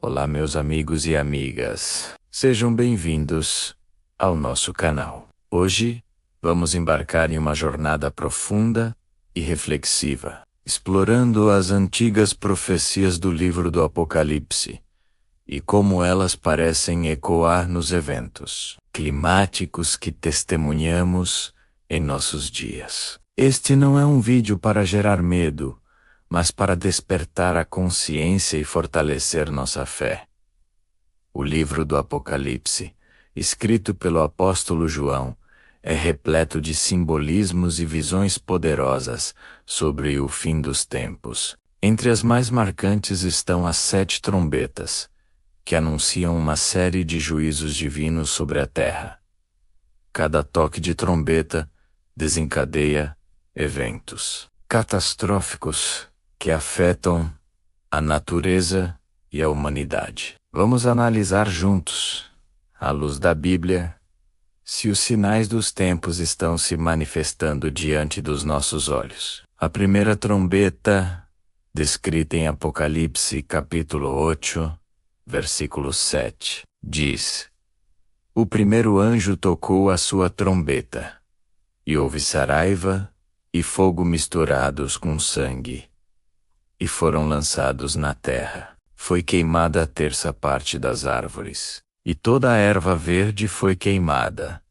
Olá, meus amigos e amigas. Sejam bem-vindos ao nosso canal. Hoje, vamos embarcar em uma jornada profunda e reflexiva, explorando as antigas profecias do livro do Apocalipse e como elas parecem ecoar nos eventos climáticos que testemunhamos em nossos dias. Este não é um vídeo para gerar medo, mas para despertar a consciência e fortalecer nossa fé. O livro do Apocalipse, escrito pelo apóstolo João, é repleto de simbolismos e visões poderosas sobre o fim dos tempos. Entre as mais marcantes estão as 7 trombetas, que anunciam uma série de juízos divinos sobre a terra. Cada toque de trombeta desencadeia eventos catastróficos que afetam a natureza e a humanidade. Vamos analisar juntos, à luz da Bíblia, se os sinais dos tempos estão se manifestando diante dos nossos olhos. A primeira trombeta, descrita em Apocalipse capítulo 8, versículo 7, diz: O primeiro anjo tocou a sua trombeta, e houve saraiva e fogo misturados com sangue, e foram lançados na terra. Foi queimada a terça parte das árvores, e toda a erva verde foi queimada.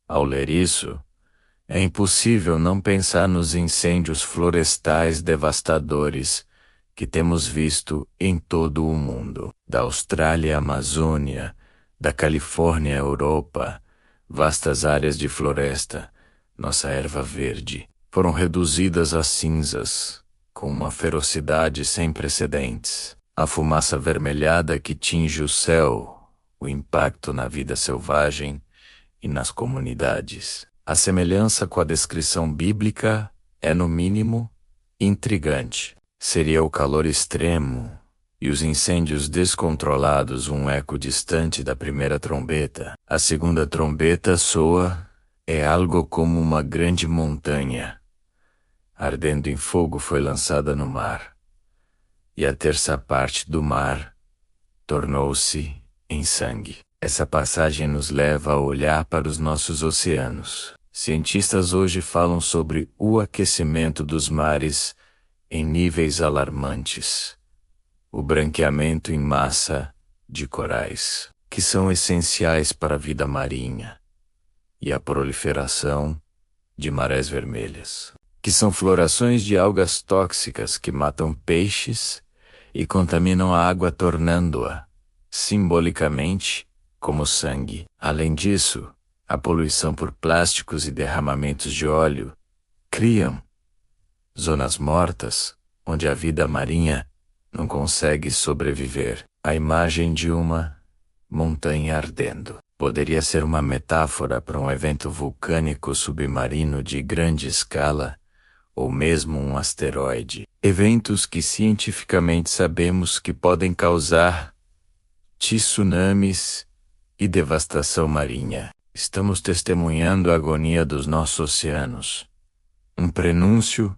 Ao ler isso, é impossível não pensar nos incêndios florestais devastadores que temos visto em todo o mundo, da Austrália à Amazônia, da Califórnia à Europa, vastas áreas de floresta, nossa erva verde, foram reduzidas a cinzas, com uma ferocidade sem precedentes. A fumaça avermelhada que tinge o céu, o impacto na vida selvagem e nas comunidades. A semelhança com a descrição bíblica é, no mínimo, intrigante. Seria o calor extremo e os incêndios descontrolados um eco distante da primeira trombeta. A segunda trombeta soa, é algo como uma grande montanha, ardendo em fogo, foi lançada no mar, e a terça parte do mar tornou-se em sangue. Essa passagem nos leva a olhar para os nossos oceanos. Cientistas hoje falam sobre o aquecimento dos mares em níveis alarmantes, o branqueamento em massa de corais, que são essenciais para a vida marinha, e a proliferação de marés vermelhas, que são florações de algas tóxicas que matam peixes e contaminam a água, tornando-a, simbolicamente, como sangue. Além disso, a poluição por plásticos e derramamentos de óleo criam zonas mortas, onde a vida marinha não consegue sobreviver. A imagem de uma montanha ardendo poderia ser uma metáfora para um evento vulcânico submarino de grande escala, ou mesmo um asteroide. Eventos que cientificamente sabemos que podem causar tsunamis e devastação marinha. Estamos testemunhando a agonia dos nossos oceanos. Um prenúncio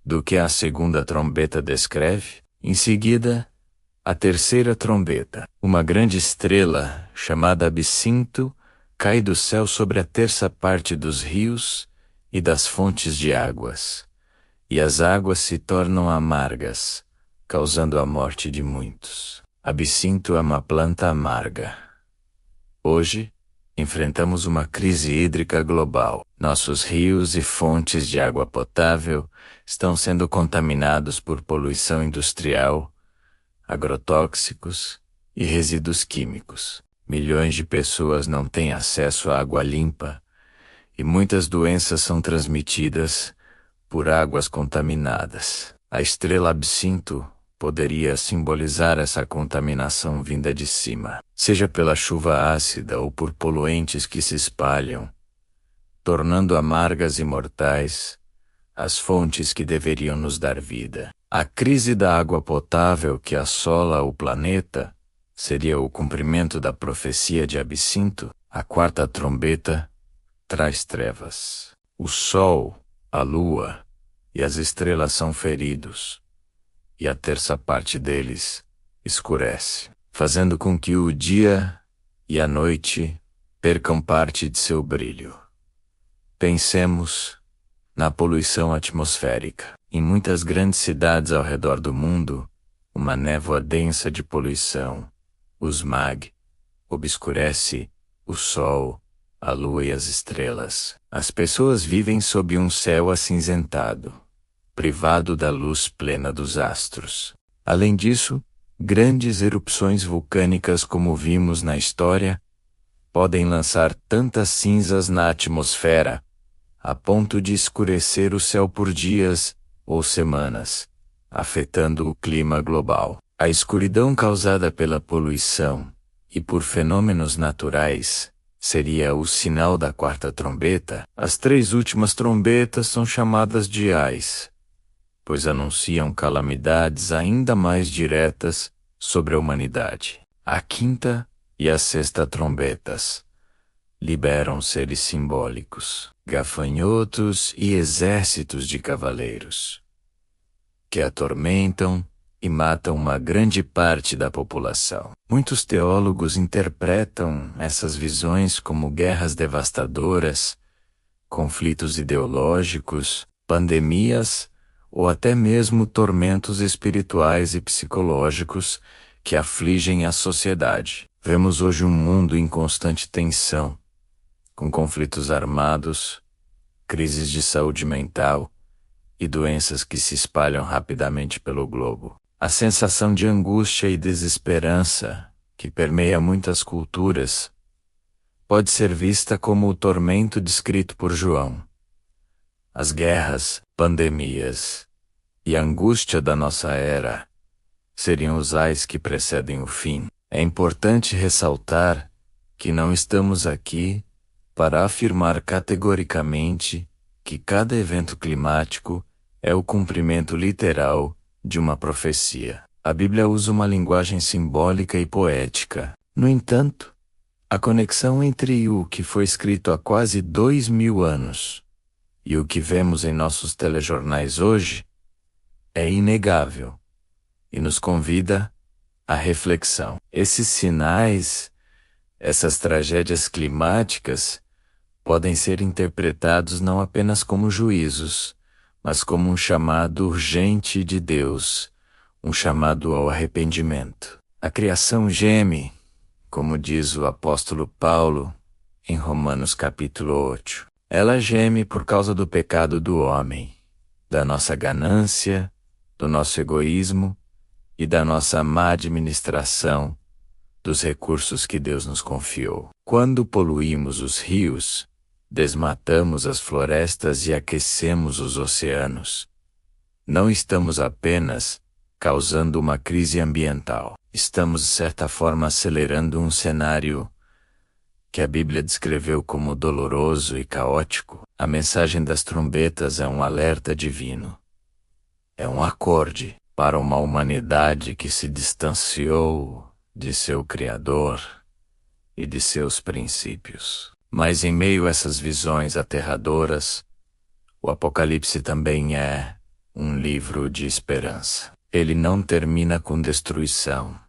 do que a segunda trombeta descreve. Em seguida, a terceira trombeta. Uma grande estrela, chamada Absinto, cai do céu sobre a terça parte dos rios e das fontes de águas, e as águas se tornam amargas, causando a morte de muitos. Absinto é uma planta amarga. Hoje, enfrentamos uma crise hídrica global. Nossos rios e fontes de água potável estão sendo contaminados por poluição industrial, agrotóxicos e resíduos químicos. Milhões de pessoas não têm acesso à água limpa e muitas doenças são transmitidas por águas contaminadas. A estrela Absinto poderia simbolizar essa contaminação vinda de cima, seja pela chuva ácida ou por poluentes que se espalham, tornando amargas e mortais as fontes que deveriam nos dar vida. A crise da água potável que assola o planeta seria o cumprimento da profecia de Absinto. A quarta trombeta traz trevas. O sol, a lua e as estrelas são feridos, e a terça parte deles escurece, fazendo com que o dia e a noite percam parte de seu brilho. Pensemos na poluição atmosférica. Em muitas grandes cidades ao redor do mundo, uma névoa densa de poluição, o smog, obscurece o sol, a lua e as estrelas. As pessoas vivem sob um céu acinzentado, privado da luz plena dos astros. Além disso, grandes erupções vulcânicas como vimos na história, podem lançar tantas cinzas na atmosfera, a ponto de escurecer o céu por dias ou semanas, afetando o clima global. A escuridão causada pela poluição e por fenômenos naturais seria o sinal da quarta trombeta. As 3 últimas trombetas são chamadas de ais, pois anunciam calamidades ainda mais diretas sobre a humanidade. A quinta e a sexta trombetas liberam seres simbólicos, gafanhotos e exércitos de cavaleiros, que atormentam e matam uma grande parte da população. Muitos teólogos interpretam essas visões como guerras devastadoras, conflitos ideológicos, pandemias ou até mesmo tormentos espirituais e psicológicos que afligem a sociedade. Vemos hoje um mundo em constante tensão, com conflitos armados, crises de saúde mental e doenças que se espalham rapidamente pelo globo. A sensação de angústia e desesperança, que permeia muitas culturas, pode ser vista como o tormento descrito por João. As guerras, pandemias e a angústia da nossa era seriam os ais que precedem o fim. É importante ressaltar que não estamos aqui para afirmar categoricamente que cada evento climático é o cumprimento literal de uma profecia. A Bíblia usa uma linguagem simbólica e poética. No entanto, a conexão entre o que foi escrito há quase 2000 anos e o que vemos em nossos telejornais hoje é inegável e nos convida à reflexão. Esses sinais, essas tragédias climáticas, podem ser interpretados não apenas como juízos, mas como um chamado urgente de Deus, um chamado ao arrependimento. A criação geme, como diz o apóstolo Paulo em Romanos capítulo 8. Ela geme por causa do pecado do homem, da nossa ganância, do nosso egoísmo e da nossa má administração dos recursos que Deus nos confiou. Quando poluímos os rios, desmatamos as florestas e aquecemos os oceanos, não estamos apenas causando uma crise ambiental, estamos de certa forma acelerando um cenário que a Bíblia descreveu como doloroso e caótico. A mensagem das trombetas é um alerta divino. É um acorde para uma humanidade que se distanciou de seu Criador e de seus princípios. Mas em meio a essas visões aterradoras, o Apocalipse também é um livro de esperança. Ele não termina com destruição,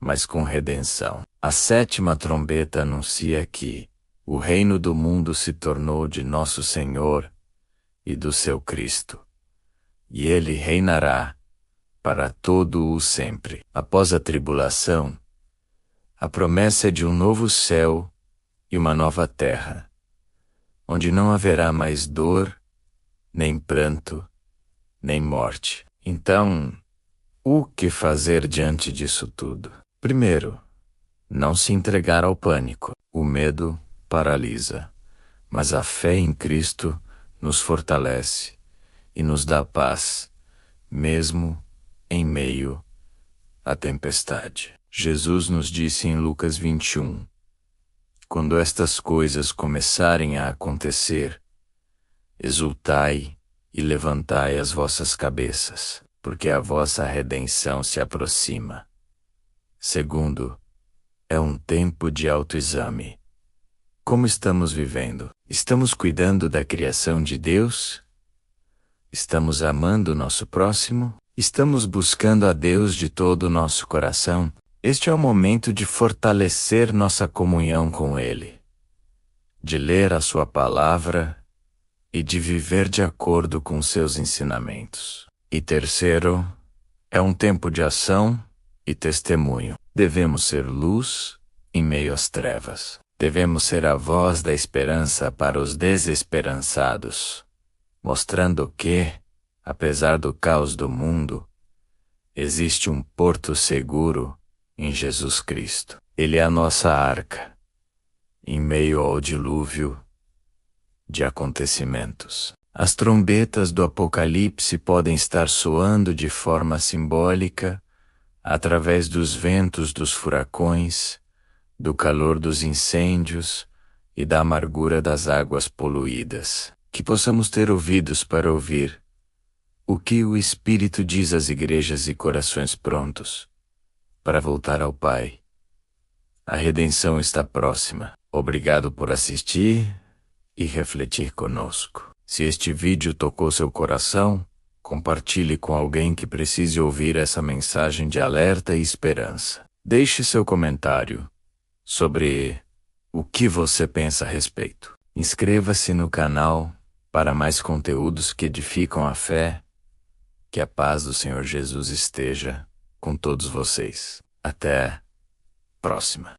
mas com redenção. A 7ª trombeta anuncia que o reino do mundo se tornou de nosso Senhor e do seu Cristo, e ele reinará para todo o sempre. Após a tribulação, a promessa é de um novo céu e uma nova terra, onde não haverá mais dor, nem pranto, nem morte. Então, o que fazer diante disso tudo? Primeiro, não se entregar ao pânico. O medo paralisa, mas a fé em Cristo nos fortalece e nos dá paz, mesmo em meio à tempestade. Jesus nos disse em Lucas 21, quando estas coisas começarem a acontecer, exultai e levantai as vossas cabeças, porque a vossa redenção se aproxima. Segundo, é um tempo de autoexame. Como estamos vivendo? Estamos cuidando da criação de Deus? Estamos amando o nosso próximo? Estamos buscando a Deus de todo o nosso coração. Este é o momento de fortalecer nossa comunhão com Ele, de ler a Sua palavra e de viver de acordo com seus ensinamentos. E terceiro, é um tempo de ação e testemunho. Devemos ser luz em meio às trevas. Devemos ser a voz da esperança para os desesperançados, mostrando que, apesar do caos do mundo, existe um porto seguro em Jesus Cristo. Ele é a nossa arca, em meio ao dilúvio de acontecimentos. As trombetas do Apocalipse podem estar soando de forma simbólica, através dos ventos dos furacões, do calor dos incêndios e da amargura das águas poluídas. Que possamos ter ouvidos para ouvir o que o Espírito diz às igrejas e corações prontos para voltar ao Pai. A redenção está próxima. Obrigado por assistir e refletir conosco. Se este vídeo tocou seu coração, compartilhe com alguém que precise ouvir essa mensagem de alerta e esperança. Deixe seu comentário sobre o que você pensa a respeito. Inscreva-se no canal para mais conteúdos que edificam a fé. Que a paz do Senhor Jesus esteja com todos vocês. Até a próxima.